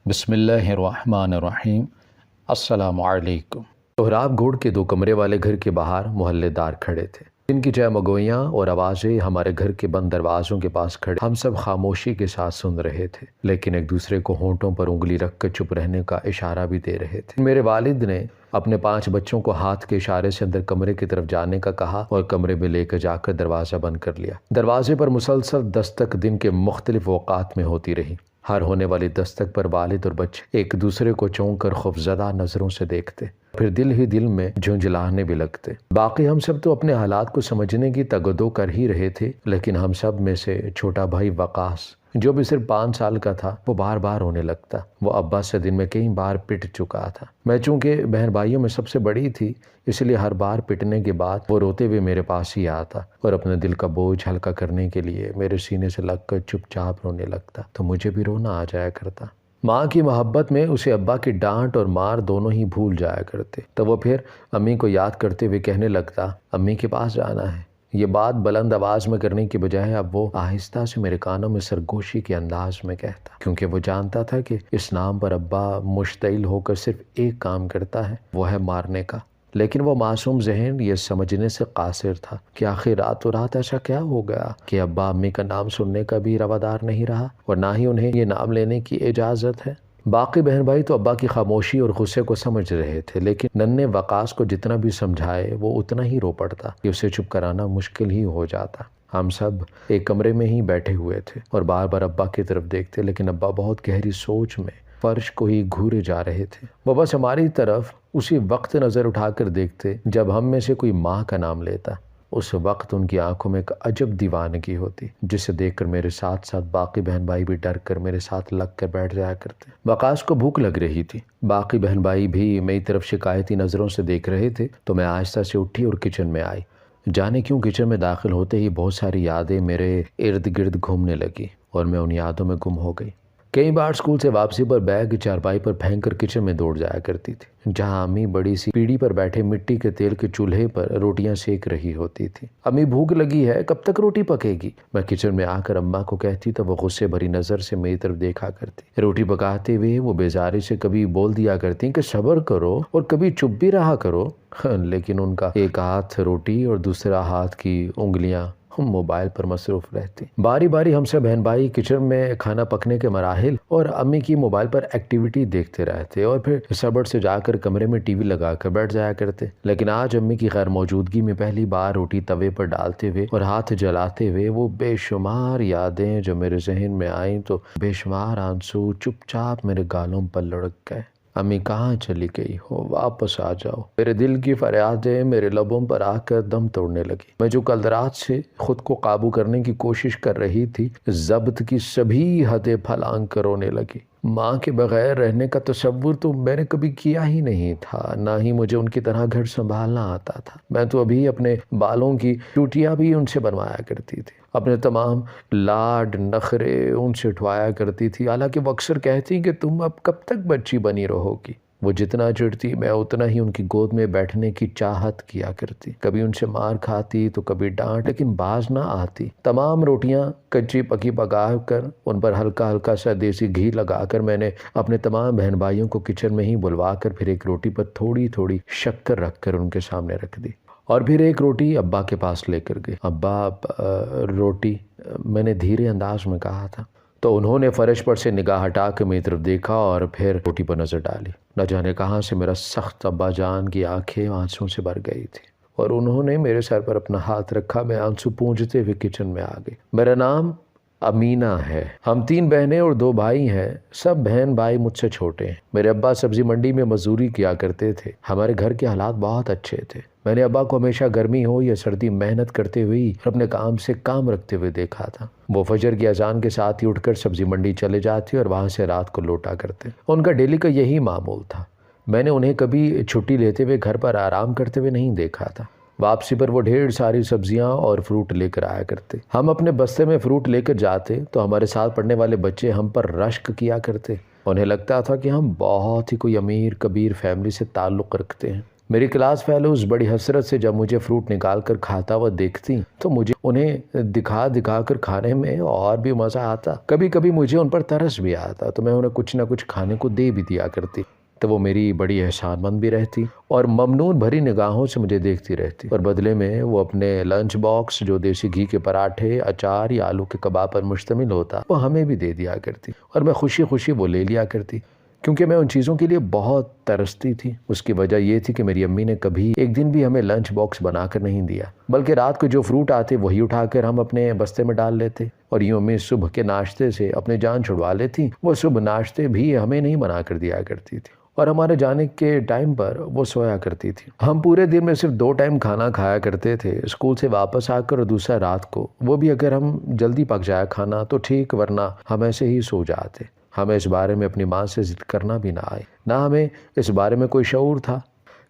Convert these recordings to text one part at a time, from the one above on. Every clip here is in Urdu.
بسم اللہ الرحمن الرحیم۔ السلام علیکم۔ سہراب گوڑ کے 2 کمرے والے گھر کے باہر محلے دار کھڑے تھے، جن کی چہمگوئیاں اور آوازیں ہمارے گھر کے بند دروازوں کے پاس کھڑے ہم سب خاموشی کے ساتھ سن رہے تھے، لیکن ایک دوسرے کو ہونٹوں پر انگلی رکھ کر چپ رہنے کا اشارہ بھی دے رہے تھے۔ میرے والد نے اپنے 5 بچوں کو ہاتھ کے اشارے سے اندر کمرے کی طرف جانے کا کہا اور کمرے میں لے کر جا کر دروازہ بند کر لیا۔ دروازے پر مسلسل دستک دن کے مختلف اوقات میں ہوتی رہی۔ ہر ہونے والی دستک پر والد اور بچے ایک دوسرے کو چونک کر خوفزدہ نظروں سے دیکھتے، پھر دل ہی دل میں جھنجھلانے بھی لگتے۔ باقی ہم سب تو اپنے حالات کو سمجھنے کی تگدو کر ہی رہے تھے، لیکن ہم سب میں سے چھوٹا بھائی وقاص، جو بھی صرف 5 سال کا تھا، وہ بار بار رونے لگتا۔ وہ ابا سے دن میں کئی بار پٹ چکا تھا۔ میں چونکہ بہن بھائیوں میں سب سے بڑی تھی، اس لیے ہر بار پٹنے کے بعد وہ روتے ہوئے میرے پاس ہی آتا اور اپنے دل کا بوجھ ہلکا کرنے کے لیے میرے سینے سے لگ کر چپ چاپ رونے لگتا، تو مجھے بھی رونا آ جایا کرتا۔ ماں کی محبت میں اسے ابا کی ڈانٹ اور مار دونوں ہی بھول جایا کرتے، تو وہ پھر امی کو یاد کرتے ہوئے کہنے لگتا، امی کے پاس جانا ہے۔ یہ بات بلند آواز میں کرنے کی بجائے اب وہ آہستہ سے میرے کانوں میں سرگوشی کے انداز میں کہتا، کیونکہ وہ جانتا تھا کہ اس نام پر ابا مشتعل ہو کر صرف ایک کام کرتا ہے، وہ ہے مارنے کا۔ لیکن وہ معصوم ذہن یہ سمجھنے سے قاصر تھا کہ آخر رات ایسا کیا ہو گیا کہ ابا امی کا نام سننے کا بھی روادار نہیں رہا اور نہ ہی انہیں یہ نام لینے کی اجازت ہے۔ باقی بہن بھائی تو ابا کی خاموشی اور غصے کو سمجھ رہے تھے، لیکن ننھے وقاص کو جتنا بھی سمجھائے وہ اتنا ہی رو پڑتا کہ اسے چپ کرانا مشکل ہی ہو جاتا۔ ہم سب ایک کمرے میں ہی بیٹھے ہوئے تھے اور بار بار ابا کی طرف دیکھتے، لیکن ابا بہت گہری سوچ میں فرش کو ہی گھورے جا رہے تھے۔ وہ بس ہماری طرف اسی وقت نظر اٹھا کر دیکھتے جب ہم میں سے کوئی ماں کا نام لیتا۔ اس وقت ان کی آنکھوں میں ایک عجب دیوانگی ہوتی، جسے دیکھ کر میرے ساتھ ساتھ باقی بہن بھائی بھی ڈر کر میرے ساتھ لگ کر بیٹھ جایا کرتے۔ وقاص کو بھوک لگ رہی تھی، باقی بہن بھائی بھی میری طرف شکایتی نظروں سے دیکھ رہے تھے، تو میں آہستہ سے اٹھی اور کچن میں آئی۔ جانے کیوں کچن میں داخل ہوتے ہی بہت ساری یادیں میرے ارد گرد گھومنے لگی اور میں ان یادوں میں گم ہو گئی۔ کئی بار اسکول سے واپسی پر بیگ چارپائی پر پھینک کر کچن میں دوڑ جایا کرتی تھی، جہاں امی بڑی سی پیڑھی پر بیٹھے مٹی کے تیل کے چولہے پر روٹیاں سیک رہی ہوتی تھی۔ امی بھوک لگی ہے، کب تک روٹی پکے گی؟ میں کچن میں آ کر اماں کو کہتی تو وہ غصے بھری نظر سے میری طرف دیکھا کرتی۔ روٹی پکاتے ہوئے وہ بیزاری سے کبھی بول دیا کرتی کہ صبر کرو اور کبھی چپ بھی رہا کرو، لیکن ان کا ایک ہاتھ روٹی اور دوسرا ہاتھ کی انگلیاں موبائل پر مصروف رہتی۔ باری باری ہم سے بہن بھائی کچن میں کھانا پکنے کے مراحل اور امی کی موبائل پر ایکٹیویٹی دیکھتے رہتے اور پھر صبر سے جا کر کمرے میں ٹی وی لگا کر بیٹھ جایا کرتے۔ لیکن آج امی کی غیر موجودگی میں پہلی بار روٹی توے پر ڈالتے ہوئے اور ہاتھ جلاتے ہوئے وہ بے شمار یادیں جو میرے ذہن میں آئیں تو بے شمار آنسو چپ چاپ میرے گالوں پر لڑک گئے۔ امی کہاں چلی گئی ہو؟ واپس آ جاؤ۔ میرے دل کی فریادیں میرے لبوں پر آ کر دم توڑنے لگی۔ میں جو کل رات سے خود کو قابو کرنے کی کوشش کر رہی تھی، ضبط کی سبھی حدیں پھلانگ کر رونے لگی۔ ماں کے بغیر رہنے کا تصور تو میں نے کبھی کیا ہی نہیں تھا، نہ ہی مجھے ان کی طرح گھر سنبھالنا آتا تھا۔ میں تو ابھی اپنے بالوں کی چوٹیاں بھی ان سے بنوایا کرتی تھی، اپنے تمام لاڈ نخرے ان سے اٹھوایا کرتی تھی، حالانکہ وہ اکثر کہتی کہ تم اب کب تک بچی بنی رہو گی۔ وہ جتنا چڑھتی میں اتنا ہی ان کی گود میں بیٹھنے کی چاہت کیا کرتی، کبھی ان سے مار کھاتی تو کبھی ڈانٹ، لیکن باز نہ آتی۔ تمام روٹیاں کچی پکی پکا کر ان پر ہلکا ہلکا سا دیسی گھی لگا کر میں نے اپنے تمام بہن بھائیوں کو کچن میں ہی بلوا کر پھر ایک روٹی پر تھوڑی تھوڑی شکر رکھ کر ان کے سامنے رکھ دی اور پھر ایک روٹی ابا کے پاس لے کر گئی۔ ابا روٹی، میں نے دھیرے انداز میں کہا تھا، تو انہوں نے فرش پر سے نگاہ ہٹا کے میری طرف دیکھا اور پھر روٹی پر نظر ڈالی۔ نہ جانے کہاں سے میرا سخت ابا جان کی آنکھیں آنسوں سے بھر گئی تھی اور انہوں نے میرے سر پر اپنا ہاتھ رکھا۔ میں آنسو پونجتے ہوئے کچن میں آ گئی۔ میرا نام امینہ ہے، ہم 3 بہنیں اور 2 بھائی ہیں، سب بہن بھائی مجھ سے چھوٹے ہیں۔ میرے ابا سبزی منڈی میں مزدوری کیا کرتے تھے۔ ہمارے گھر کے حالات بہت اچھے تھے۔ میں نے ابا کو ہمیشہ گرمی ہو یا سردی محنت کرتے ہوئے اور اپنے کام سے کام رکھتے ہوئے دیکھا تھا۔ وہ فجر کی اذان کے ساتھ ہی اٹھ کر سبزی منڈی چلے جاتے اور وہاں سے رات کو لوٹا کرتے۔ ان کا ڈیلی کا یہی معمول تھا۔ میں نے انہیں کبھی چھٹی لیتے ہوئے گھر پر آرام کرتے ہوئے نہیں دیکھا تھا۔ واپسی پر وہ ڈھیر ساری سبزیاں اور فروٹ لے کر آیا کرتے۔ ہم اپنے بستے میں فروٹ لے کر جاتے تو ہمارے ساتھ پڑھنے والے بچے ہم پر رشک کیا کرتے۔ انہیں لگتا تھا کہ ہم بہت ہی کوئی امیر کبیر فیملی سے تعلق رکھتے ہیں۔ میری کلاس فیلوز بڑی حسرت سے جب مجھے فروٹ نکال کر کھاتا ہوا دیکھتی تو مجھے انہیں دکھا دکھا کر کھانے میں اور بھی مزہ آتا۔ کبھی کبھی مجھے ان پر ترس بھی آتا تو میں انہیں کچھ نہ کچھ کھانے کو دے بھی دیا کرتی، تو وہ میری بڑی احسان مند بھی رہتی اور ممنون بھری نگاہوں سے مجھے دیکھتی رہتی، اور بدلے میں وہ اپنے لنچ باکس جو دیسی گھی کے پراٹھے، اچار یا آلو کے کباب پر مشتمل ہوتا وہ ہمیں بھی دے دیا کرتی، اور میں خوشی خوشی وہ لے لیا کرتی، کیونکہ میں ان چیزوں کے لیے بہت ترستی تھی۔ اس کی وجہ یہ تھی کہ میری امی نے کبھی ایک دن بھی ہمیں لنچ باکس بنا کر نہیں دیا، بلکہ رات کو جو فروٹ آتے وہی اٹھا کر ہم اپنے بستے میں ڈال لیتے، اور یوں امی صبح کے ناشتے سے اپنے جان چھڑوا لیتی۔ وہ صبح ناشتے بھی ہمیں نہیں بنا کر دیا کرتی تھی، اور ہمارے جانے کے ٹائم پر وہ سویا کرتی تھی۔ ہم پورے دن میں صرف 2 ٹائم کھانا کھایا کرتے تھے، اسکول سے واپس آ کر اور دوسرا رات کو، وہ بھی اگر ہم جلدی پک جایا کھانا تو ٹھیک، ورنہ ہم ایسے ہی سو جاتے۔ ہمیں اس بارے میں اپنی ماں سے ضد کرنا بھی نہ آئے، نہ ہمیں اس بارے میں کوئی شعور تھا،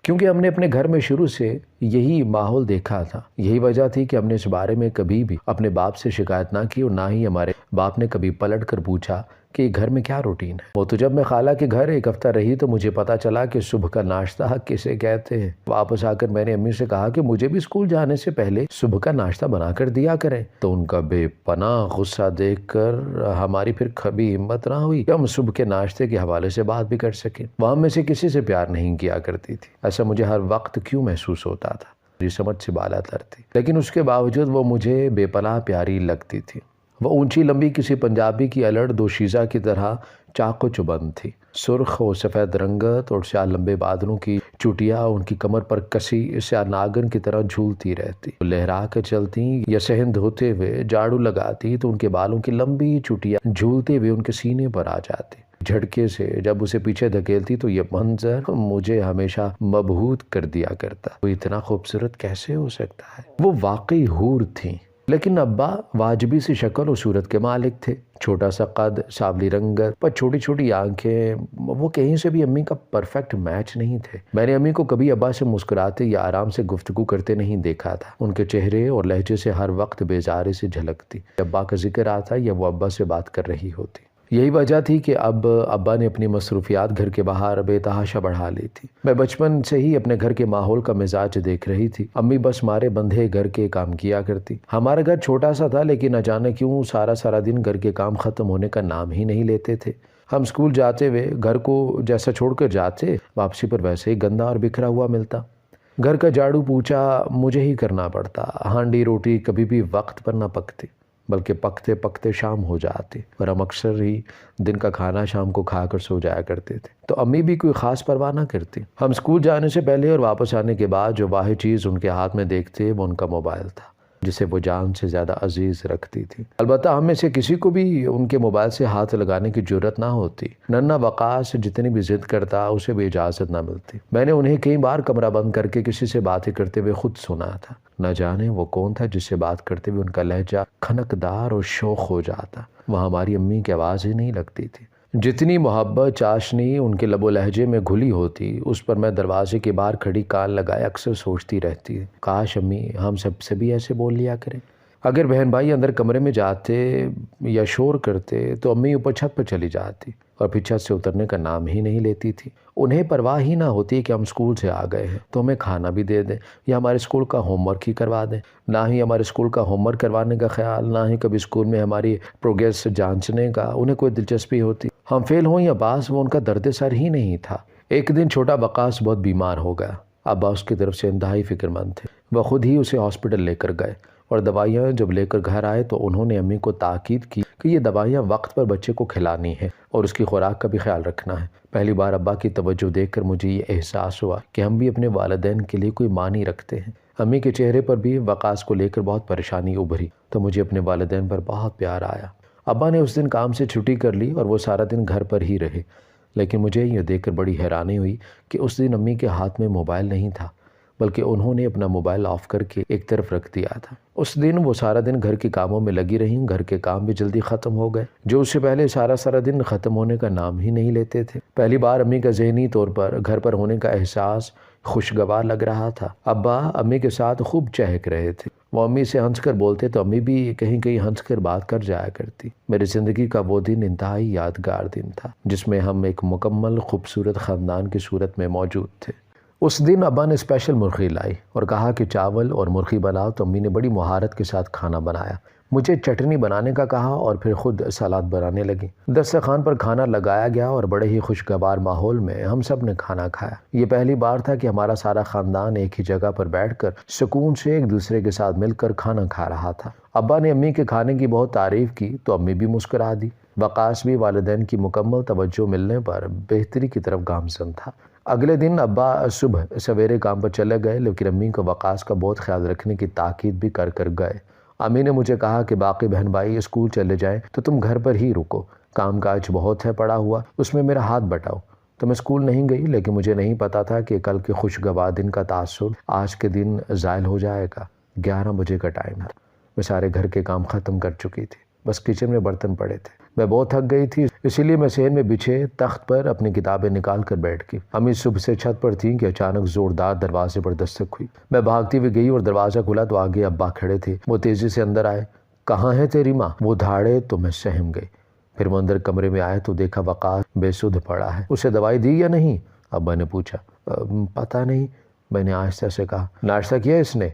کیونکہ ہم نے اپنے گھر میں شروع سے یہی ماحول دیکھا تھا۔ یہی وجہ تھی کہ ہم نے اس بارے میں کبھی بھی اپنے باپ سے شکایت نہ کی، اور نہ ہی ہمارے باپ نے کبھی پلٹ کر پوچھا کہ گھر میں کیا روٹین ہے۔ وہ تو جب میں خالہ کے گھر ایک ہفتہ رہی تو مجھے پتا چلا کہ صبح کا ناشتہ کسے کہتے ہیں۔ واپس آ کر میں نے امی سے کہا کہ مجھے بھی اسکول جانے سے پہلے صبح کا ناشتہ بنا کر دیا کریں، تو ان کا بے پناہ غصہ دیکھ کر ہماری پھر کبھی ہمت نہ ہوئی کہ ہم صبح کے ناشتے کے حوالے سے بات بھی کر سکیں۔ وہ ہم میں سے کسی سے پیار نہیں کیا کرتی تھی، ایسا مجھے ہر وقت کیوں محسوس ہوتا تھا، میری سمجھ سے بالا تر تھی، لیکن اس کے باوجود وہ مجھے بے پناہ پیاری لگتی تھی۔ وہ اونچی لمبی کسی پنجابی کی الڑ دوشیزہ کی طرح چاق و چوبند تھی، سرخ و سفید رنگت اور سیاہ لمبے بادلوں کی چوٹیاں ان کی کمر پر کسی سیاہ ناگن کی طرح جھولتی رہتی۔ وہ لہرا کے چلتی یا سہند ہوتے ہوئے جھاڑو لگاتی تو ان کے بالوں کی لمبی چوٹیاں جھولتے ہوئے ان کے سینے پر آ جاتی۔ جھٹکے سے جب اسے پیچھے دھکیلتی تو یہ منظر مجھے ہمیشہ مبہوت کر دیا کرتا، وہ اتنا خوبصورت کیسے ہو سکتا ہے۔ وہ واقعی حور تھیں، لیکن ابا واجبی سی شکل و صورت کے مالک تھے، چھوٹا سا قد، سانولی رنگت پر چھوٹی چھوٹی آنکھیں، وہ کہیں سے بھی امی کا پرفیکٹ میچ نہیں تھے۔ میں نے امی کو کبھی ابا سے مسکراتے یا آرام سے گفتگو کرتے نہیں دیکھا تھا، ان کے چہرے اور لہجے سے ہر وقت بیزاری سے جھلکتی، ابا کا ذکر آتا یا وہ ابا سے بات کر رہی ہوتی۔ یہی وجہ تھی کہ اب ابا نے اپنی مصروفیات گھر کے باہر بے تحاشا بڑھا لی تھی۔ میں بچپن سے ہی اپنے گھر کے ماحول کا مزاج دیکھ رہی تھی۔ امی بس مارے بندھے گھر کے کام کیا کرتی۔ ہمارا گھر چھوٹا سا تھا، لیکن نہ جانے کیوں سارا دن گھر کے کام ختم ہونے کا نام ہی نہیں لیتے تھے۔ ہم اسکول جاتے ہوئے گھر کو جیسا چھوڑ کر جاتے، واپسی پر ویسے ہی گندا اور بکھرا ہوا ملتا۔ گھر کا جھاڑو پوچھا مجھے ہی کرنا پڑتا، ہانڈی روٹی کبھی بھی وقت پر نہ پکتی، بلکہ پکتے پکتے شام ہو جاتی، اور ہم اکثر ہی دن کا کھانا شام کو کھا کر سو جایا کرتے تھے، تو امی بھی کوئی خاص پرواہ نہ کرتی۔ ہم اسکول جانے سے پہلے اور واپس آنے کے بعد جو واحد چیز ان کے ہاتھ میں دیکھتے وہ ان کا موبائل تھا، جسے وہ جان سے زیادہ عزیز رکھتی تھی۔ البتہ ہم میں سے کسی کو بھی ان کے موبائل سے ہاتھ لگانے کی جرت نہ ہوتی، ننھا وقاص جتنی بھی ضد کرتا اسے بھی اجازت نہ ملتی۔ میں نے انہیں کئی بار کمرہ بند کر کے کسی سے باتیں کرتے ہوئے خود سنا تھا، نہ جانے وہ کون تھا جس سے بات کرتے ہوئے ان کا لہجہ کھنکدار اور شوخ ہو جاتا، وہ ہماری امی کی آواز ہی نہیں لگتی تھی۔ جتنی محبت چاشنی ان کے لب و لہجے میں گھلی ہوتی، اس پر میں دروازے کے باہر کھڑی کان لگائے اکثر سوچتی رہتی، کاش امی ہم سب سے بھی ایسے بول لیا کریں۔ اگر بہن بھائی اندر کمرے میں جاتے یا شور کرتے تو امی اوپر چھت پر چلی جاتی، اور پھر چھت سے اترنے کا نام ہی نہیں لیتی تھی۔ انہیں پرواہ ہی نہ ہوتی کہ ہم اسکول سے آ گئے ہیں تو ہمیں کھانا بھی دے دیں یا ہمارے اسکول کا ہوم ورک ہی کروا دیں، نہ ہی ہمارے اسکول کا ہوم ورک کروانے کا خیال، نہ ہی کبھی اسکول میں ہماری پروگریس جانچنے کا انہیں کوئی دلچسپی ہوتی۔ ہم فیل ہوں یا پاس، وہ ان کا درد سر ہی نہیں تھا۔ ایک دن چھوٹا وقاص بہت بیمار ہو گیا، ابا اس کی طرف سے انتہائی فکر مند تھے، وہ خود ہی اسے ہاسپٹل لے کر گئے، اور دوائیاں جب لے کر گھر آئے تو انہوں نے امی کو تاکید کی کہ یہ دوائیاں وقت پر بچے کو کھلانی ہیں اور اس کی خوراک کا بھی خیال رکھنا ہے۔ پہلی بار ابا کی توجہ دیکھ کر مجھے یہ احساس ہوا کہ ہم بھی اپنے والدین کے لیے کوئی معنی رکھتے ہیں۔ امی کے چہرے پر بھی وقاص کو لے کر بہت پریشانی ابھری تو مجھے اپنے والدین پر بہت پیار آیا۔ ابا نے اس دن کام سے چھٹی کر لی اور وہ سارا دن گھر پر ہی رہے، لیکن مجھے یہ دیکھ کر بڑی حیرانی ہوئی کہ اس دن امی کے ہاتھ میں موبائل نہیں تھا، بلکہ انہوں نے اپنا موبائل آف کر کے ایک طرف رکھ دیا تھا۔ اس دن وہ سارا دن گھر کے کاموں میں لگی رہیں، گھر کے کام بھی جلدی ختم ہو گئے جو اس سے پہلے سارا دن ختم ہونے کا نام ہی نہیں لیتے تھے۔ پہلی بار امی کا ذہنی طور پر گھر پر ہونے کا احساس خوشگوار لگ رہا تھا۔ ابا امی کے ساتھ خوب چہک رہے تھے، وہ امی سے ہنس کر بولتے تو امی بھی کہیں ہنس کر بات کر جایا کرتی۔ میری زندگی کا وہ دن انتہائی یادگار دن تھا جس میں ہم ایک مکمل خوبصورت خاندان کی صورت میں موجود تھے۔ اس دن ابا نے اسپیشل مرغی لائی اور کہا کہ چاول اور مرغی بناؤ، تو امی نے بڑی مہارت کے ساتھ کھانا بنایا۔ مجھے چٹنی بنانے کا کہا اور پھر خود سلاد بنانے لگی۔ دسترخوان پر کھانا لگایا گیا اور بڑے ہی خوشگوار ماحول میں ہم سب نے کھانا کھایا۔ یہ پہلی بار تھا کہ ہمارا سارا خاندان ایک ہی جگہ پر بیٹھ کر سکون سے ایک دوسرے کے ساتھ مل کر کھانا کھا رہا تھا۔ ابا نے امی کے کھانے کی بہت تعریف کی تو امی بھی مسکرا دی۔ وقاص بھی والدین کی مکمل توجہ ملنے پر بہتری کی طرف گامزن تھا۔ اگلے دن ابا صبح سویرے کام پر چلے گئے، لیکن امی کو وقاص کا بہت خیال رکھنے کی تاکید بھی کر گئے۔ امی نے مجھے کہا کہ باقی بہن بھائی اسکول چلے جائیں تو تم گھر پر ہی رکو، کام کاج بہت ہے پڑا ہوا، اس میں میرا ہاتھ بٹاؤ۔ تو میں اسکول نہیں گئی، لیکن مجھے نہیں پتا تھا کہ کل کے خوشگوار دن کا تاثر آج کے دن زائل ہو جائے گا۔ 11 بجے کا ٹائم تھا۔ میں سارے گھر کے کام ختم کر چکی تھی، بس کچن میں برتن پڑے تھے۔ میں بہت تھک گئی تھی، اسی لیے میں صحن میں بچھے تخت پر اپنی کتابیں نکال کر بیٹھ گئی۔ امی صبح سے چھت پر تھیں کہ اچانک زوردار دروازے پر دستک ہوئی۔ میں بھاگتی ہوئی گئی اور دروازہ کھلا تو آگے ابا کھڑے تھے۔ وہ تیزی سے اندر آئے۔ کہاں ہے تیری ماں؟ وہ دھاڑے تو میں سہم گئی۔ پھر وہ اندر کمرے میں آئے تو دیکھا وقاص بے سدھ پڑا ہے۔ اسے دوائی دی یا نہیں؟ ابا نے پوچھا۔ پتہ نہیں، میں نے آہستہ سے کہا۔ ناشتہ کیا اس نے؟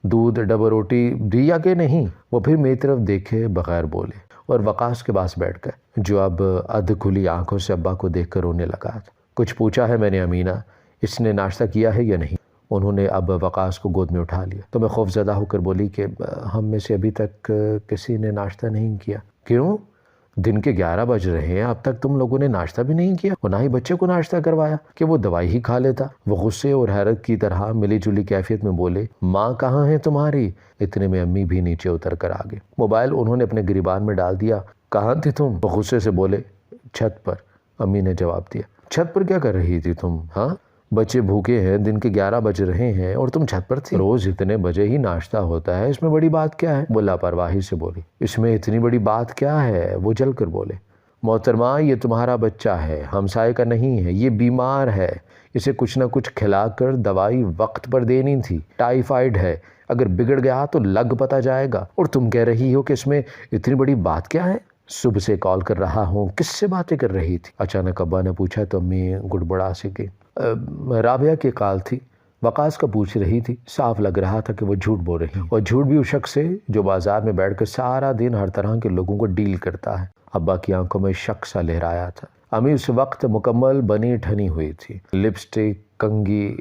دودھ ڈبل روٹی دی یا کہ نہیں؟ وہ پھر میری طرف دیکھے بغیر بولے اور وقاص کے پاس بیٹھ گئے، جو اب ادھ کھلی آنکھوں سے ابا کو دیکھ کر رونے لگا تھا۔ کچھ پوچھا ہے میں نے امینہ، اس نے ناشتہ کیا ہے یا نہیں؟ انہوں نے اب وقاص کو گود میں اٹھا لیا تو میں خوف زدہ ہو کر بولی کہ ہم میں سے ابھی تک کسی نے ناشتہ نہیں کیا۔ کیوں؟ دن کے 11 بج رہے ہیں، اب تک تم لوگوں نے ناشتہ بھی نہیں کیا اور نہ ہی بچے کو ناشتہ کروایا کہ وہ دوائی ہی کھا لیتا۔ وہ غصے اور حیرت کی طرح ملی جلی کیفیت میں بولے، ماں کہاں ہے تمہاری؟ اتنے میں امی بھی نیچے اتر کر آ گئے۔ موبائل انہوں نے اپنے گریبان میں ڈال دیا۔ کہاں تھی تم؟ وہ غصے سے بولے۔ چھت پر، امی نے جواب دیا۔ چھت پر کیا کر رہی تھی تم؟ ہاں، بچے بھوکے ہیں، دن کے 11 بج رہے ہیں اور تم چھت پر تھی؟ روز اتنے بجے ہی ناشتہ ہوتا ہے، اس میں بڑی بات کیا ہے؟ وہ لاپرواہی سے بولی۔ اس میں اتنی بڑی بات کیا ہے؟ وہ جل کر بولے۔ محترمہ، یہ تمہارا بچہ ہے، ہمسائے کا نہیں ہے، یہ بیمار ہے، اسے کچھ نہ کچھ کھلا کر دوائی وقت پر دینی تھی۔ ٹائیفائیڈ ہے، اگر بگڑ گیا تو لگ پتا جائے گا، اور تم کہہ رہی ہو کہ اس میں اتنی بڑی بات کیا ہے؟ صبح سے کال کر رہا ہوں، کس سے باتیں کر رہی تھی؟ اچانک ابا نے پوچھا تو امی گڑبڑا سی گئی۔ رابعہ کی کال تھی، وقاص کا پوچھ رہی تھی۔ صاف لگ رہا تھا کہ وہ جھوٹ بول رہی اور جھوٹ بھی اس شخص سے جو بازار میں بیٹھ کر سارا دن ہر طرح کے لوگوں کو ڈیل کرتا ہے۔ ابا کی آنکھوں میں شک سا لہرایا تھا۔ امی اس وقت مکمل بنی ٹھنی ہوئی تھی، لپسٹک، کنگھی،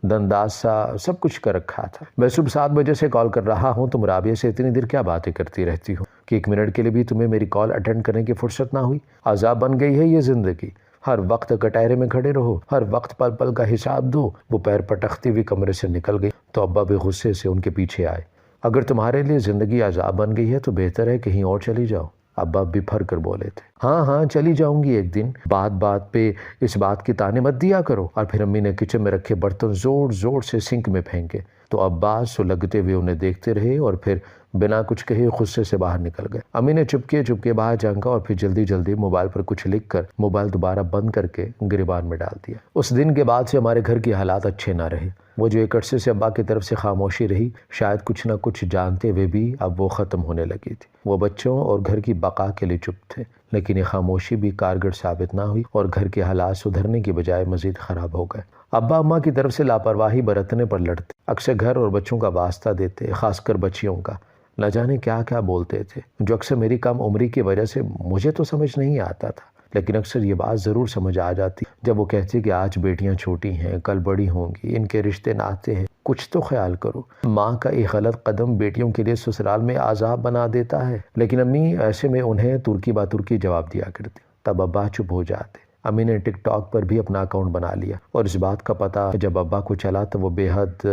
دنداسا سب کچھ کر رکھا تھا۔ میں صبح 7 بجے سے کال کر رہا ہوں، تم رابعہ سے اتنی دیر کیا باتیں کرتی رہتی ہو کہ 1 منٹ کے لیے بھی تمہیں میری کال اٹینڈ کرنے کی فرصت نہ ہوئی؟ عذاب بن گئی ہے یہ زندگی، ہر وقت کٹہرے میں کھڑے رہو، ہر وقت پل پل کا حساب دو۔ وہ پیر پٹکتی ہوئی کمرے سے نکل گئی تو ابا بھی غصے سے ان کے پیچھے آئے۔ اگر تمہارے لیے زندگی عذاب بن گئی ہے تو بہتر ہے کہیں اور چلی جاؤ، ابا بپھر کر بولے تھے۔ ہاں چلی جاؤں گی ایک دن، بات بات پہ اس بات کی تانے مت دیا کرو۔ اور پھر امی نے کچن میں رکھے برتن زور زور سے سنک میں پھینکے تو ابا سلگتے ہوئے انہیں دیکھتے رہے اور پھر بنا کچھ کہے غصے سے باہر نکل گئے۔ امی نے چپکے باہر جھانکا اور پھر جلدی موبائل پر کچھ لکھ کر موبائل دوبارہ بند کر کے گریبان میں ڈال دیا۔ اس دن کے بعد سے ہمارے گھر کے حالات اچھے نہ رہے۔ وہ جو ایک عرصے سے ابا کی طرف سے خاموشی رہی، شاید کچھ نہ کچھ جانتے ہوئے بھی اب وہ ختم ہونے لگی تھی۔ وہ بچوں اور گھر کی بقا کے لیے چپ تھے، لیکن یہ خاموشی بھی کارگر ثابت نہ ہوئی اور گھر کے حالات سدھرنے کی بجائے مزید خراب ہو گئے۔ ابا اماں کی طرف سے لاپرواہی برتنے پر لڑتے، اکثر گھر اور بچوں کا واسطہ دیتے، خاص کر بچیوں کا۔ نہ جانے کیا کیا بولتے تھے، جو اکثر میری کم عمری کی وجہ سے مجھے تو سمجھ نہیں آتا تھا، لیکن اکثر یہ بات ضرور سمجھ آ جاتی جب وہ کہتے کہ آج بیٹیاں چھوٹی ہیں، کل بڑی ہوں گی، ان کے رشتے ناتے ہیں، کچھ تو خیال کرو۔ ماں کا ایک غلط قدم بیٹیوں کے لیے سسرال میں عذاب بنا دیتا ہے، لیکن امی ایسے میں انہیں ترکی با ترکی جواب دیا کرتی، تب ابا چپ ہو جاتے۔ امی نے ٹک ٹاک پر بھی اپنا اکاؤنٹ بنا لیا اور اس بات کا پتہ جب ابا کو چلا تو وہ بے حد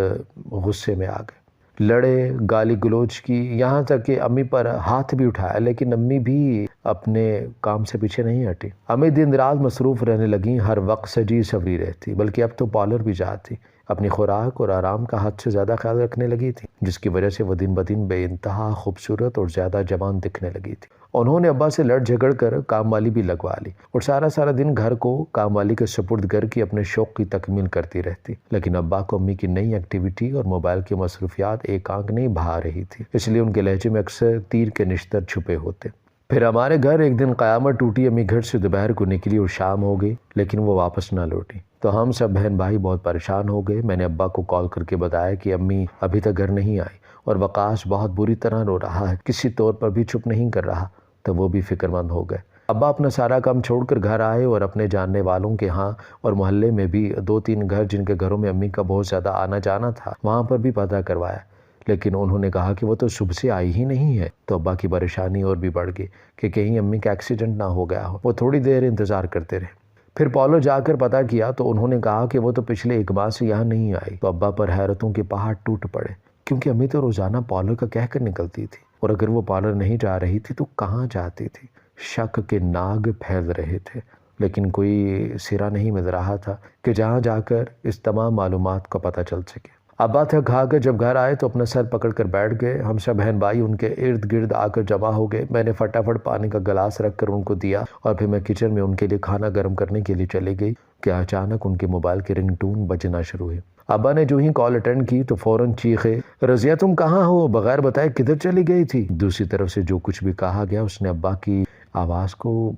غصے میں آ گئے، لڑے، گالی گلوچ کی، یہاں تک کہ امی پر ہاتھ بھی اٹھایا، لیکن امی بھی اپنے کام سے پیچھے نہیں ہٹی۔ امی دن رات مصروف رہنے لگیں، ہر وقت سجی سوری رہتی، بلکہ اب تو پارلر بھی جاتی، اپنی خوراک اور آرام کا حد سے زیادہ خیال رکھنے لگی تھی، جس کی وجہ سے وہ دن بدن بے انتہا خوبصورت اور زیادہ جوان دکھنے لگی تھی۔ انہوں نے ابا سے لڑ جھگڑ کر کام والی بھی لگوا لی اور سارا دن گھر کو کام والی کے سپرد کر کے اپنے شوق کی تکمیل کرتی رہتی، لیکن ابا کو امی کی نئی ایکٹیویٹی اور موبائل کی مصروفیات ایک آنکھ نہیں بھا رہی تھی، اس لیے ان کے لہجے میں اکثر تیر کے نشتر چھپے ہوتے۔ پھر ہمارے گھر ایک دن قیامت ٹوٹی۔ امی گھر سے دوپہر کو نکلی اور شام ہو گئی، لیکن وہ واپس نہ لوٹی۔ تو ہم سب بہن بھائی بہت پریشان ہو گئے۔ میں نے ابا کو کال کر کے بتایا کہ امی ابھی تک گھر نہیں آئی اور وقاص بہت بری طرح رو رہا ہے، کسی طور پر بھی چپ نہیں کر رہا۔ تو وہ بھی فکر مند ہو گئے۔ ابا اپنا سارا کام چھوڑ کر گھر آئے اور اپنے جاننے والوں کے ہاں اور محلے میں بھی 2-3 گھر جن کے گھروں میں امی کا بہت زیادہ آنا جانا تھا وہاں پر بھی پتہ کروایا، لیکن انہوں نے کہا کہ وہ تو صبح سے آئی ہی نہیں ہے۔ تو ابا کی پریشانی اور بھی بڑھ گئی کہ کہیں امی کا ایکسیڈنٹ نہ ہو گیا ہو۔ وہ تھوڑی دیر انتظار کرتے رہے۔ پھر پولو جا کر پتہ کیا تو انہوں نے کہا کہ وہ تو پچھلے 1 ماہ سے یہاں نہیں آئی۔ تو ابا پر حیرتوں کے پہاڑ ٹوٹ پڑے، کیونکہ امی تو روزانہ پولو کا کہہ کر نکلتی تھی، اور اگر وہ پارلر نہیں جا رہی تھی تو کہاں جاتی تھی؟ شک کے ناگ پھیل رہے تھے، لیکن کوئی سرا نہیں مل رہا تھا کہ جہاں جا کر اس تمام معلومات کا پتہ چل سکے۔ ابا تھک کھا کر جب گھر آئے تو اپنا سر پکڑ کر بیٹھ گئے۔ ہم سب بہن بھائی ان کے ارد گرد آ کر جمع ہو گئے۔ میں نے فٹافٹ پانی کا گلاس رکھ کر ان کو دیا اور پھر میں کچن میں ان کے لیے کھانا گرم کرنے کے لیے چلی گئی کہ اچانک ان کے موبائل کے رنگ ٹون بجنا شروع ہوئی۔ ابا نے جو ہی کال اٹینڈ کی تو فوراً چیخے، رضیہ تم کہاں ہو؟ بغیر بتائے کدھر چلی گئی تھی؟ دوسری طرف سے جو کچھ بھی کہا گیا اس نے ابا کی آواز کو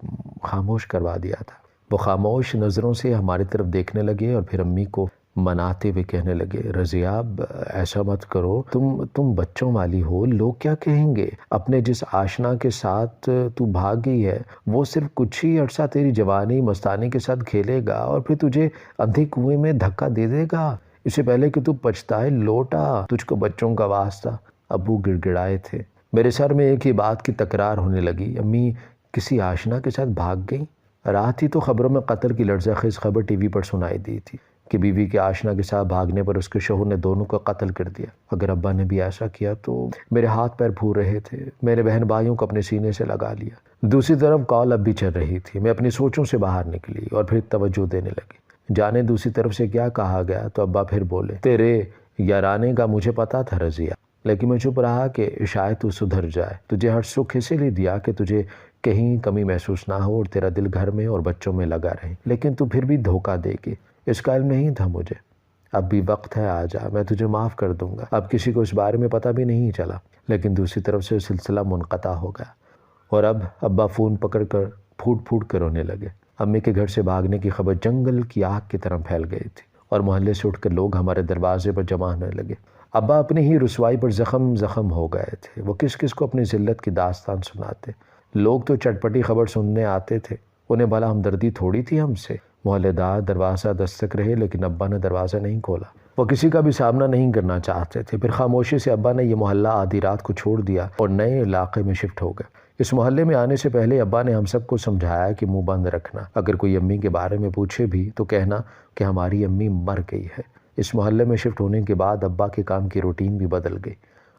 خاموش کروا دیا تھا۔ وہ خاموش نظروں سے ہماری طرف دیکھنے لگے اور پھر امی کو مناتے ہوئے کہنے لگے، رضیہ ایسا مت کرو، تم بچوں والی ہو، لوگ کیا کہیں گے؟ اپنے جس آشنا کے ساتھ تو بھاگ گئی ہے وہ صرف کچھ ہی عرصہ تیری جوانی مستانی کے ساتھ کھیلے گا اور پھر تجھے اندھے کنویں میں دھکا دے دے گا۔ اس سے پہلے کہ تو پچھتائے لوٹا، تجھ کو بچوں کا واسطہ۔ ابو گڑ گڑائے تھے۔ میرے سر میں ایک ہی بات کی تکرار ہونے لگی، امی کسی آشنا کے ساتھ بھاگ گئی؟ رات ہی تو خبروں میں قتل کی لرزہ خیز خبر ٹی وی پر سنائی دی تھی کہ بیوی کے آشنا کے ساتھ بھاگنے پر اس کے شوہر نے دونوں کو قتل کر دیا۔ اگر ابا نے بھی ایسا کیا تو میرے ہاتھ پیر پھول رہے تھے۔ میرے بہن بھائیوں کو اپنے سینے سے لگا لیا۔ دوسری طرف کال اب بھی چل رہی تھی۔ میں اپنی سوچوں سے باہر نکلی اور پھر توجہ دینے لگی، جانے دوسری طرف سے کیا کہا گیا۔ تو ابا پھر بولے، تیرے یارانے کا مجھے پتا تھا رضیہ، لیکن میں چپ رہا کہ شاید تو سدھر جائے۔ تجھے ہر سکھ اسی لیے دیا کہ تجھے کہیں کمی محسوس نہ ہو اور تیرا دل گھر میں اور بچوں میں لگا رہے، لیکن تو پھر بھی دھوکہ دے گی۔ اس کا علم نہیں تھا مجھے۔ اب بھی وقت ہے، آ جا، میں تجھے معاف کر دوں گا۔ اب کسی کو اس بارے میں پتہ بھی نہیں چلا، لیکن دوسری طرف سے سلسلہ منقطع ہو گیا اور اب ابا فون پکڑ کر پھوٹ پھوٹ کر رونے لگے۔ امی کے گھر سے بھاگنے کی خبر جنگل کی آگ کی طرح پھیل گئی تھی اور محلے سے اٹھ کر لوگ ہمارے دروازے پر جمع ہونے لگے۔ ابا اپنی ہی رسوائی پر زخم ہو گئے تھے۔ وہ کس کس کو اپنی ذلت کی داستان سناتے۔ لوگ تو چٹپٹی خبر سننے آتے تھے، انہیں بھلا ہمدردی تھوڑی تھی ہم سے۔ محلے دار دروازہ دستک رہے لیکن ابا نے دروازہ نہیں کھولا۔ وہ کسی کا بھی سامنا نہیں کرنا چاہتے تھے۔ پھر خاموشی سے ابا نے یہ محلہ آدھی رات کو چھوڑ دیا اور نئے علاقے میں شفٹ ہو گئے۔ اس محلے میں آنے سے پہلے ابا نے ہم سب کو سمجھایا کہ منہ بند رکھنا، اگر کوئی امی کے بارے میں پوچھے بھی تو کہنا کہ ہماری امی مر گئی ہے۔ اس محلے میں شفٹ ہونے کے بعد ابا کے کام کی روٹین بھی بدل گئی۔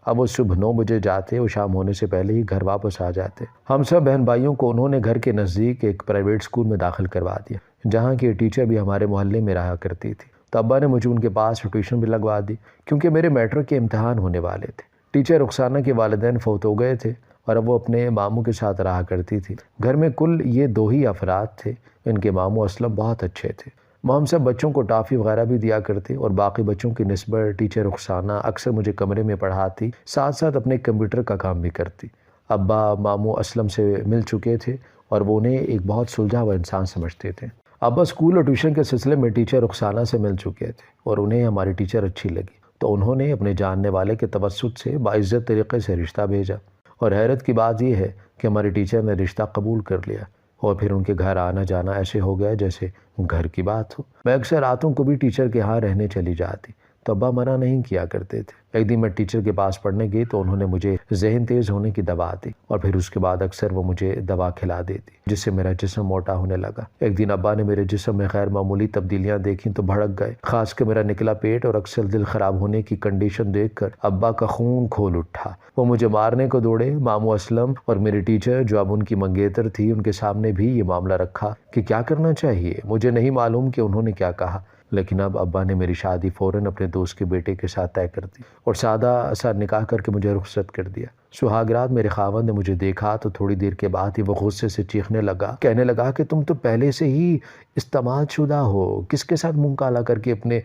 اب وہ صبح 9 بجے جاتے اور شام ہونے سے پہلے ہی گھر واپس آ جاتے۔ ہم سب بہن بھائیوں کو انہوں نے گھر کے نزدیک ایک پرائیویٹ اسکول میں داخل کروا دیا، جہاں کی ٹیچر بھی ہمارے محلے میں رہا کرتی تھی۔ تو ابا نے مجھے ان کے پاس ٹیوشن بھی لگوا دی، کیونکہ میرے میٹرک کے امتحان ہونے والے تھے۔ ٹیچر رخسانہ کے والدین فوت ہو گئے تھے اور اب وہ اپنے ماموں کے ساتھ رہا کرتی تھی۔ گھر میں کل یہ 2 ہی افراد تھے۔ ان کے ماموں اسلم بہت اچھے تھے۔ ہم سب بچوں کو ٹافی وغیرہ بھی دیا کرتے اور باقی بچوں کی نسبت ٹیچر رخسانہ اکثر مجھے کمرے میں پڑھاتی، ساتھ ساتھ اپنے کمپیوٹر کا کام بھی کرتی۔ ابا ماموں اسلم سے مل چکے تھے اور وہ انہیں ایک بہت سلجھا ہوا انسان سمجھتے تھے۔ ابا اسکول اور ٹیوشن کے سلسلے میں ٹیچر رخسانہ سے مل چکے تھے اور انہیں ہماری ٹیچر اچھی لگی، تو انہوں نے اپنے جاننے والے کے توسط سے باعزت طریقے سے رشتہ بھیجا۔ اور حیرت کی بات یہ ہے کہ ہماری ٹیچر نے رشتہ قبول کر لیا اور پھر ان کے گھر آنا جانا ایسے ہو گیا جیسے گھر کی بات ہو۔ میں اکثر راتوں کو بھی ٹیچر کے ہاں رہنے چلی جاتی، تو ابا منع نہیں کیا کرتے تھے۔ ایک دن میں ٹیچر کے پاس پڑھنے گئی تو انہوں نے مجھے ذہن تیز ہونے کی دوا دی اور پھر اس کے بعد اکثر وہ مجھے دوا کھلا دیتی، جس سے میرا جسم موٹا ہونے لگا۔ ایک دن ابا نے میرے جسم میں غیر معمولی تبدیلیاں دیکھیں تو بھڑک گئے، خاص کر میرا نکلا پیٹ اور اکثر دل خراب ہونے کی کنڈیشن دیکھ کر ابا کا خون کھول اٹھا۔ وہ مجھے مارنے کو دوڑے۔ ماموں اسلم اور میری ٹیچر جو اب ان کی منگیتر تھی، ان کے سامنے بھی یہ معاملہ رکھا کہ کیا کرنا چاہیے۔ مجھے نہیں معلوم کہ انہوں نے کیا کہا، لیکن اب ابا نے میری شادی فوراً اپنے دوست کے بیٹے کے ساتھ طے کر دی اور سادہ سا نکاح کر کے مجھے رخصت کر دیا۔ سہاگ رات میرے خاوند نے مجھے دیکھا تو تھوڑی دیر کے بعد ہی وہ غصے سے چیخنے لگا، کہنے لگا کہ تم تو پہلے سے ہی استعمال شدہ ہو، کس کے ساتھ منہ کالا کر کے اپنے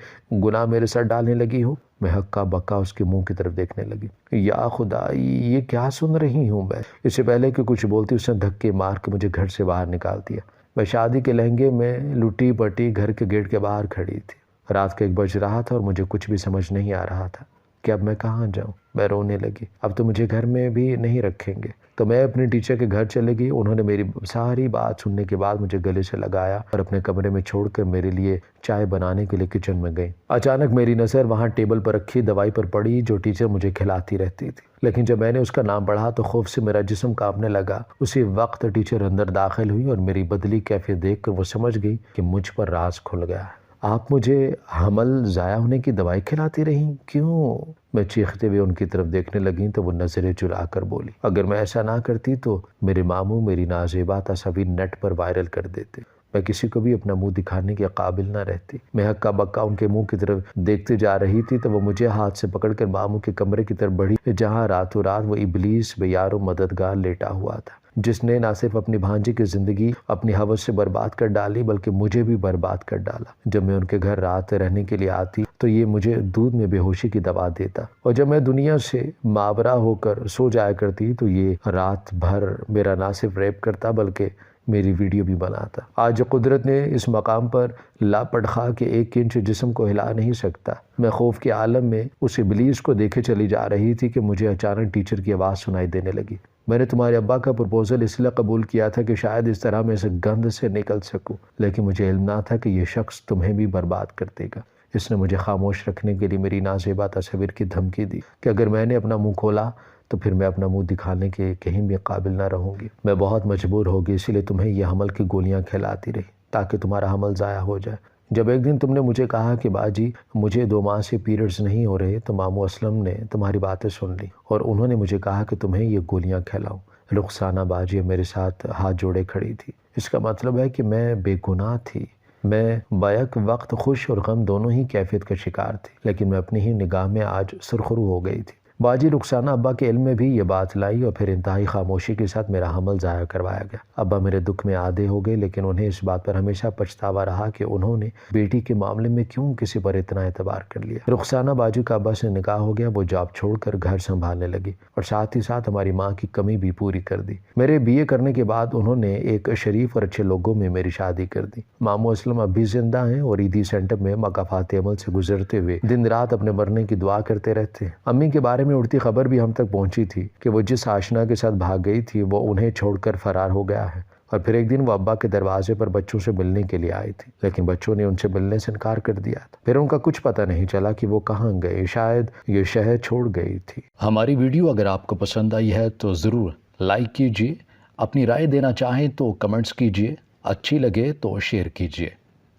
گناہ میرے سر ڈالنے لگی ہو؟ میں ہکا بکا اس کے منہ کی طرف دیکھنے لگی۔ یا خدا، یہ کیا سن رہی ہوں میں؟ اس سے پہلے کہ کچھ بولتی اس نے دھکے مار کے مجھے گھر سے باہر نکال دیا۔ میں شادی کے لہنگے میں لٹی پٹی گھر کے گیٹ کے باہر کھڑی تھی۔ رات کا 1 بج رہا تھا اور مجھے کچھ بھی سمجھ نہیں آ رہا تھا کہ اب میں کہاں جاؤں۔ میں رونے لگی، اب تو مجھے گھر میں بھی نہیں رکھیں گے۔ تو میں اپنے ٹیچر کے گھر چلے گئی۔ انہوں نے میری ساری بات سننے کے بعد مجھے گلے سے لگایا اور اپنے کمرے میں چھوڑ کر میرے لیے چائے بنانے کے لیے کچن میں گئی۔ اچانک میری نظر وہاں ٹیبل پر رکھی دوائی پر پڑی جو ٹیچر مجھے کھلاتی رہتی تھی، لیکن جب میں نے اس کا نام پڑھا تو خوف سے میرا جسم کانپنے لگا۔ اسی وقت ٹیچر اندر داخل ہوئی اور میری بدلی کیفیت دیکھ کر وہ سمجھ گئی کہ مجھ پر راز کھل گیا ہے۔ آپ مجھے حمل ضائع ہونے کی دوائی کھلاتی رہیں، کیوں؟ میں چیختے ہوئے ان کی طرف دیکھنے لگی تو وہ نظریں چرا کر بولی، اگر میں ایسا نہ کرتی تو میرے ماموں میری نازیبا تصاویر نیٹ پر وائرل کر دیتے، میں کسی کو بھی اپنا منہ دکھانے کے قابل نہ رہتی۔ میں ہکا بکا ان کے منہ کی طرف دیکھتے جا رہی تھی تو وہ مجھے ہاتھ سے پکڑ کر ماموں کے کمرے کی طرف بڑھی جہاں راتوں رات وہ ابلیس بے یار و مددگار لیٹا ہوا تھا، جس نے نہ صرف اپنی بھانجی کی زندگی اپنی حوث سے برباد کر ڈالی بلکہ مجھے بھی برباد کر ڈالا۔ جب میں ان کے گھر رات رہنے کے لیے آتی تو یہ مجھے دودھ میں بے ہوشی کی دوا دیتا، اور جب میں دنیا سے ماورا ہو کر سو جایا کرتی تو یہ رات بھر میرا نہ صرف ریپ کرتا بلکہ میری ویڈیو بھی بناتا۔ آج قدرت نے اس مقام پر لاپڑخا کے 1 انچ جسم کو ہلا نہیں سکتا۔ میں خوف کے عالم میں اس ابلیس کو دیکھے چلی جا رہی تھی کہ مجھے اچانک ٹیچر کی آواز سنائی دینے لگی، میں نے تمہارے ابا کا پرپوزل اس لیے قبول کیا تھا کہ شاید اس طرح میں سے گند سے نکل سکوں، لیکن مجھے علم نہ تھا کہ یہ شخص تمہیں بھی برباد کر دے گا۔ اس نے مجھے خاموش رکھنے کے لیے میری نازیبا تصویر کی دھمکی دی کہ اگر میں نے اپنا منہ کھولا تو پھر میں اپنا منہ دکھانے کے کہیں بھی قابل نہ رہوں گی۔ میں بہت مجبور ہوگی، اسی لیے تمہیں یہ حمل کی گولیاں کھلاتی رہی تاکہ تمہارا حمل ضائع ہو جائے۔ جب ایک دن تم نے مجھے کہا کہ باجی مجھے 2 ماہ سے پیریڈز نہیں ہو رہے تو ماموں اسلم نے تمہاری باتیں سن لی اور انہوں نے مجھے کہا کہ تمہیں یہ گولیاں کھلاؤں۔ رخسانہ باجی میرے ساتھ ہاتھ جوڑے کھڑی تھی۔ اس کا مطلب ہے کہ میں بے گناہ تھی۔ میں بیک وقت خوش اور غم دونوں ہی کیفیت کا شکار تھی، لیکن میں اپنی ہی نگاہ میں آج سرخرو ہو گئی تھی۔ باجی رخسانہ ابا کے علم میں بھی یہ بات لائی اور پھر انتہائی خاموشی کے ساتھ میرا حمل ضائع کروایا گیا۔ ابا میرے دکھ میں آدھے ہو گئے، لیکن انہیں اس بات پر ہمیشہ پچھتاوا رہا کہ انہوں نے بیٹی کے معاملے میں کیوں کسی پر اتنا اعتبار کر لیا۔ رخسانہ باجی کا ابا سے نکاح ہو گیا، وہ جاب چھوڑ کر گھر سنبھالنے لگی اور ساتھ ہی ساتھ ہماری ماں کی کمی بھی پوری کر دی۔ میرے BA کرنے کے بعد انہوں نے ایک شریف اور اچھے لوگوں میں میری شادی کر دی۔ ماموں اسلم اب بھی زندہ ہیں اور عیدی سینٹر میں مقافات عمل سے گزرتے ہوئے دن رات اپنے مرنے کی دعا کرتے رہتے ہیں۔ امی کے بارے میں اڑتی خبر بھی ہم تک پہنچی تھی کہ وہ جس آشنا کے ساتھ بھاگ گئی تھی وہ انہیں چھوڑ کر فرار ہو گیا ہے، اور پھر ایک دن وہ ابا کے دروازے پر بچوں سے ملنے کے لیے آئی تھی، لیکن بچوں نے ان سے ملنے سے انکار کر دیا تھا۔ پھر ان کا کچھ پتہ نہیں چلا کہ وہ کہاں گئے، شاید یہ شہر چھوڑ گئی تھی۔ ہماری ویڈیو اگر آپ کو پسند آئی ہے تو ضرور لائک کیجیے، اپنی رائے دینا چاہیں تو کمنٹس کیجیے، اچھی لگے تو شیئر کیجیے۔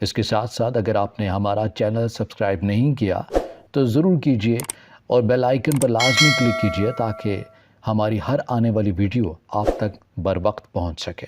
اس کے ساتھ ساتھ اگر آپ نے ہمارا چینل سبسکرائب نہیں کیا تو ضرور کیجیے اور بیل آئیکن پر لازمی کلک کیجیے تاکہ ہماری ہر آنے والی ویڈیو آپ تک بر وقت پہنچ سکے۔